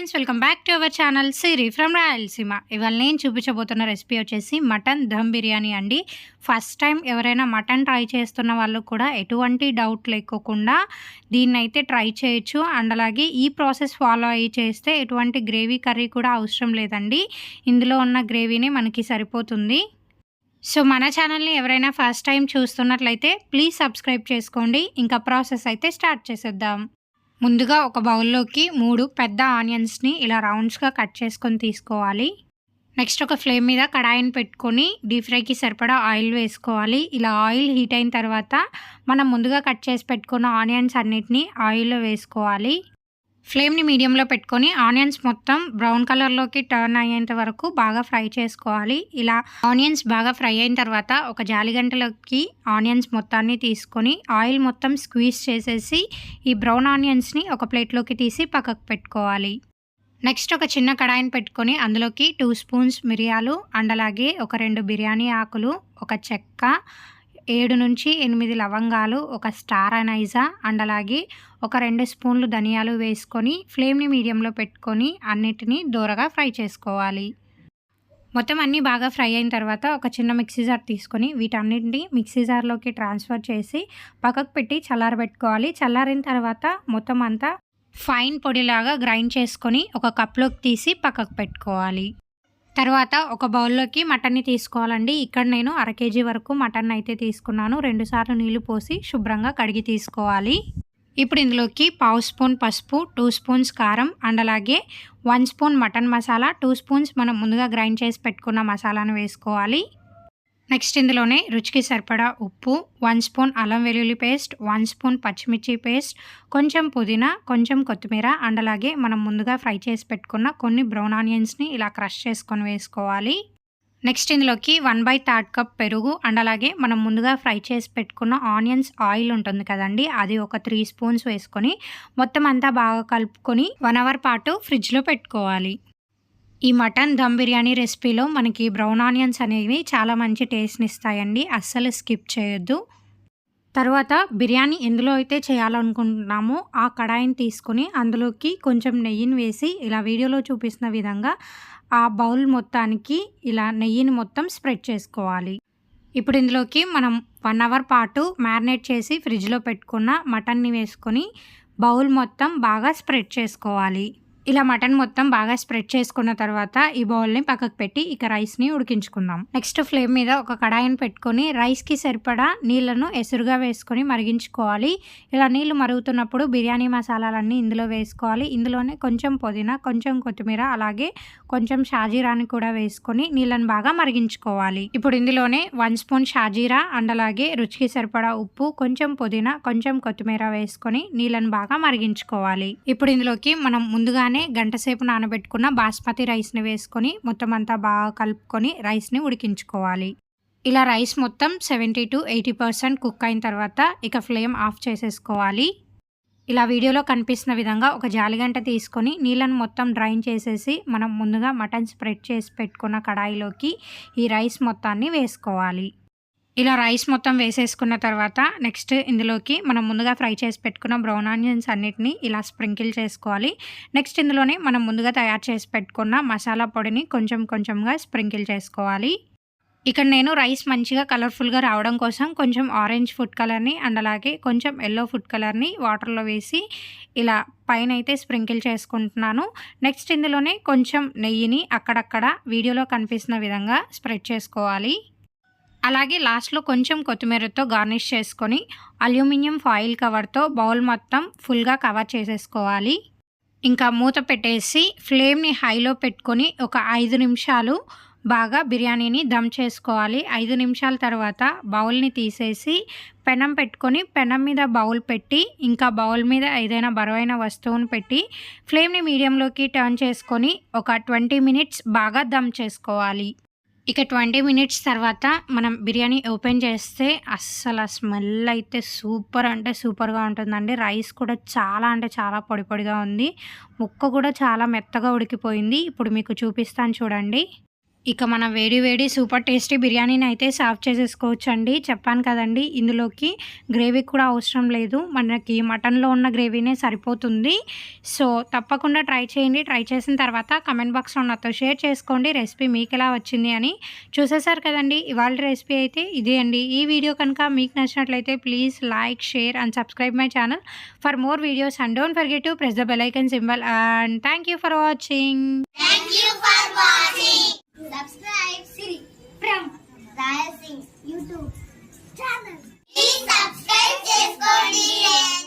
Friends, welcome back to our channel Siri from Rayalaseema. ఇవాళ నేను చూపించబోతున్న recipe వచ్చేసి మటన్ దమ్ బిర్యానీ అండి. ఫస్ట్ టైం ఎవరైనా మటన్ ట్రై చేస్తున్న వాళ్ళు కూడా ఎటువంటి డౌట్ లేకోకుండా దీన్నైతే ట్రై చేయొచ్చు. అండ్ అలాగే ఈ ప్రాసెస్ ఫాలో అయ్యి చేస్తే ఎటువంటి గ్రేవీ కర్రీ కూడా అవసరం లేదండి. ఇందులో ఉన్న గ్రేవీని మనకి సరిపోతుంది. సో మన ఛానల్ని ఎవరైనా ఫస్ట్ టైం చూస్తున్నట్లయితే ప్లీజ్ సబ్స్క్రైబ్ చేసుకోండి. ఇంకా ప్రాసెస్ అయితే స్టార్ట్ చేసేద్దాం. ముందుగా ఒక బౌల్లోకి 3 పెద్ద ఆనియన్స్ని ఇలా రౌండ్స్గా కట్ చేసుకొని తీసుకోవాలి. నెక్స్ట్ ఒక ఫ్లేమ్ మీద కడాయిని పెట్టుకొని డీప్ ఫ్రైకి సరిపడా ఆయిల్ వేసుకోవాలి. ఇలా ఆయిల్ హీట్ అయిన తర్వాత మనం ముందుగా కట్ చేసి పెట్టుకున్న ఆనియన్స్ అన్నిటినీ ఆయిల్లో వేసుకోవాలి. ఫ్లేమ్ని మీడియంలో పెట్టుకొని ఆనియన్స్ మొత్తం బ్రౌన్ కలర్లోకి టర్న్ అయ్యేంత వరకు బాగా ఫ్రై చేసుకోవాలి. ఇలా ఆనియన్స్ బాగా ఫ్రై అయిన తర్వాత ఒక జాలిగంటలోకి ఆనియన్స్ మొత్తాన్ని తీసుకొని ఆయిల్ మొత్తం స్క్వీజ్ చేసేసి ఈ బ్రౌన్ ఆనియన్స్ని ఒక ప్లేట్లోకి తీసి పక్కకు పెట్టుకోవాలి. నెక్స్ట్ ఒక చిన్న కడాయిని పెట్టుకొని అందులోకి 2 స్పూన్స్ మిరియాలు అండ్ అలాగే ఒక 2 బిర్యానీ ఆకులు, ఒక చెక్క, 7 నుంచి 8 లవంగాలు, ఒక స్టార్ అనైజా అండ్ అలాగే ఒక 2 స్పూన్లు ధనియాలు వేసుకొని ఫ్లేమ్ని మీడియంలో పెట్టుకొని అన్నిటినీ దూరగా ఫ్రై చేసుకోవాలి. మొత్తం అన్నీ బాగా ఫ్రై అయిన తర్వాత ఒక చిన్న మిక్సీ జార్ తీసుకొని వీటన్నిటిని మిక్సీ జార్లోకి ట్రాన్స్ఫర్ చేసి పక్కకు పెట్టి చల్లారబెట్టుకోవాలి. చల్లారిన తర్వాత మొత్తం అంతా ఫైన్ పొడిలాగా గ్రైండ్ చేసుకొని ఒక కప్లోకి తీసి పక్కకు పెట్టుకోవాలి. తర్వాత ఒక బౌల్లోకి మటన్ని తీసుకోవాలండి. ఇక్కడ నేను 1/2 kg వరకు మటన్ అయితే తీసుకున్నాను. 2 సార్లు నీళ్లు పోసి శుభ్రంగా కడిగి తీసుకోవాలి. ఇప్పుడు ఇందులోకి 1/2 స్పూన్ పసుపు, 2 స్పూన్స్ కారం అండ్ అలాగే 1 స్పూన్ మటన్ మసాలా, 2 స్పూన్స్ మనం ముందుగా గ్రైండ్ చేసి పెట్టుకున్న మసాలాను వేసుకోవాలి. నెక్స్ట్ ఇందులోనే రుచికి సరిపడా ఉప్పు, 1 స్పూన్ అల్లం వెల్లుల్లి పేస్ట్, 1 స్పూన్ పచ్చిమిర్చి పేస్ట్, కొంచెం పుదీనా, కొంచెం కొత్తిమీర అండ్ అలాగే మనం ముందుగా ఫ్రై చేసి పెట్టుకున్న కొన్ని బ్రౌన్ ఆనియన్స్ని ఇలా క్రష్ చేసుకొని వేసుకోవాలి. నెక్స్ట్ ఇందులోకి 1/3 కప్ పెరుగు అండ్ అలాగే మనం ముందుగా ఫ్రై చేసి పెట్టుకున్న ఆనియన్స్ ఆయిల్ ఉంటుంది కదండి, అది ఒక 3 స్పూన్స్ వేసుకొని మొత్తం అంతా బాగా కలుపుకొని 1 అవర్ పాటు ఫ్రిడ్జ్లో పెట్టుకోవాలి. ఈ మటన్ దమ్ బిర్యానీ రెసిపీలో మనకి బ్రౌన్ ఆనియన్స్ అనేవి చాలా మంచి టేస్ట్ని ఇస్తాయండి. అస్సలు స్కిప్ చేయొద్దు. తర్వాత బిర్యానీ ఎందులో అయితే చేయాలనుకుంటున్నామో ఆ కడాయిని తీసుకొని అందులోకి కొంచెం నెయ్యిని వేసి ఇలా వీడియోలో చూపిస్తున్న విధంగా ఆ బౌల్ మొత్తానికి ఇలా నెయ్యిని మొత్తం స్ప్రెడ్ చేసుకోవాలి. ఇప్పుడు ఇందులోకి మనం 1 అవర్ పాటు మ్యారినేట్ చేసి ఫ్రిడ్జ్లో పెట్టుకున్న మటన్ని వేసుకొని బౌల్ మొత్తం బాగా స్ప్రెడ్ చేసుకోవాలి. ఇలా మటన్ మొత్తం బాగా స్ప్రెడ్ చేసుకున్న తర్వాత ఈ బౌల్ని పక్కకు పెట్టి ఇక రైస్ని ఉడికించుకుందాం. నెక్స్ట్ ఫ్లేమ్ మీద ఒక కడాయిని పెట్టుకొని రైస్కి సరిపడా నీళ్లను ఎసురుగా వేసుకొని మరిగించుకోవాలి. ఇలా నీళ్లు మరుగుతున్నప్పుడు బిర్యానీ మసాలాలన్నీ ఇందులో వేసుకోవాలి. ఇందులోనే కొంచెం పుదీనా, కొంచెం కొత్తిమీర అలాగే కొంచెం షాజీరాని కూడా వేసుకొని నీళ్ళని బాగా మరిగించుకోవాలి. ఇప్పుడు ఇందులోనే 1 స్పూన్ షాజీరా అండ్ అలాగే రుచికి సరిపడా ఉప్పు, కొంచెం పుదీనా, కొంచెం కొత్తిమీర వేసుకొని నీళ్ళని బాగా మరిగించుకోవాలి. ఇప్పుడు ఇందులోకి మనం ముందుగా గంట సేపు నానబెట్టుకున్న బాస్మతి రైస్ని వేసుకొని మొత్తం అంతా బాగా కలుపుకొని రైస్ని ఉడికించుకోవాలి. ఇలా రైస్ మొత్తం 70 to 80% కుక్ అయిన తర్వాత ఇక ఫ్లేమ్ ఆఫ్ చేసేసుకోవాలి. ఇలా వీడియోలో కనిపిస్తున్న విధంగా ఒక జాలిగంట తీసుకొని నీళ్ళను మొత్తం డ్రైన్ చేసేసి మనం ముందుగా మటన్ స్ప్రెడ్ చేసి పెట్టుకున్న కడాయిలోకి ఈ రైస్ మొత్తాన్ని వేసుకోవాలి. ఇలా రైస్ మొత్తం వేసేసుకున్న తర్వాత నెక్స్ట్ ఇందులోకి మనం ముందుగా ఫ్రై చేసి పెట్టుకున్న బ్రౌన్ ఆనియన్స్ అన్నిటిని ఇలా స్ప్రింకిల్ చేసుకోవాలి. నెక్స్ట్ ఇందులోనే మనం ముందుగా తయారు చేసి పెట్టుకున్న మసాలా పొడిని కొంచెం కొంచెంగా స్ప్రింకిల్ చేసుకోవాలి. ఇక్కడ నేను రైస్ మంచిగా కలర్ఫుల్గా రావడం కోసం కొంచెం ఆరెంజ్ ఫుడ్ కలర్ని అండ్ అలాగే కొంచెం ఎల్లో ఫుడ్ కలర్ని వాటర్లో వేసి ఇలా పైన అయితే స్ప్రింకిల్ చేసుకుంటున్నాను. నెక్స్ట్ ఇందులోనే కొంచెం నెయ్యిని అక్కడక్కడ వీడియోలో కనిపిస్తున్న విధంగా స్ప్రెడ్ చేసుకోవాలి. అలాగే లాస్ట్లో కొంచెం కొత్తిమీరతో గార్నిష్ చేసుకొని అల్యూమినియం ఫాయిల్ కవర్తో బౌల్ మొత్తం ఫుల్గా కవర్ చేసేసుకోవాలి. ఇంకా మూత పెట్టేసి ఫ్లేమ్ని హైలో పెట్టుకొని ఒక 5 నిమిషాలు బాగా బిర్యానీని దమ్ చేసుకోవాలి. 5 నిమిషాల తర్వాత బౌల్ని తీసేసి పెనం పెట్టుకొని పెనం మీద బౌల్ పెట్టి ఇంకా బౌల్ మీద ఏదైనా బరువైన వస్తువును పెట్టి ఫ్లేమ్ని మీడియంలోకి టర్న్ చేసుకొని ఒక 20 మినిట్స్ బాగా దమ్ చేసుకోవాలి. ఇక 20 మినిట్స్ తర్వాత మనం బిర్యానీ ఓపెన్ చేస్తే అస్సలు స్మెల్ అయితే సూపర్ అంటే సూపర్గా ఉంటుందండి. రైస్ కూడా చాలా అంటే చాలా పొడి పొడిగా ఉంది. ముక్క కూడా చాలా మెత్తగా ఉడికిపోయింది. ఇప్పుడు మీకు చూపిస్తాను చూడండి. ఇక మన వేడి వేడి సూపర్ టేస్టీ బిర్యానీని అయితే సర్వ్ చేసేసుకోవచ్చు అండి. చెప్పాను కదండి, ఇందులోకి గ్రేవీ కూడా అవసరం లేదు, మనకి మటన్లో ఉన్న గ్రేవీనే సరిపోతుంది. సో తప్పకుండా ట్రై చేయండి. ట్రై చేసిన తర్వాత కమెంట్ బాక్స్లో నాతో షేర్ చేసుకోండి రెసిపీ మీకు ఎలా వచ్చింది అని. చూసేసారు కదండి, ఇవాళ రెసిపీ అయితే ఇదే అండి. ఈ వీడియో కనుక మీకు నచ్చినట్లయితే please like, share and subscribe my channel for more videos and don't forget to press the bell icon symbol and thank you for watching. Thank you for watching. Subscribe Siri from Rayal Singh YouTube channel. Please subscribe చేసుకోండి.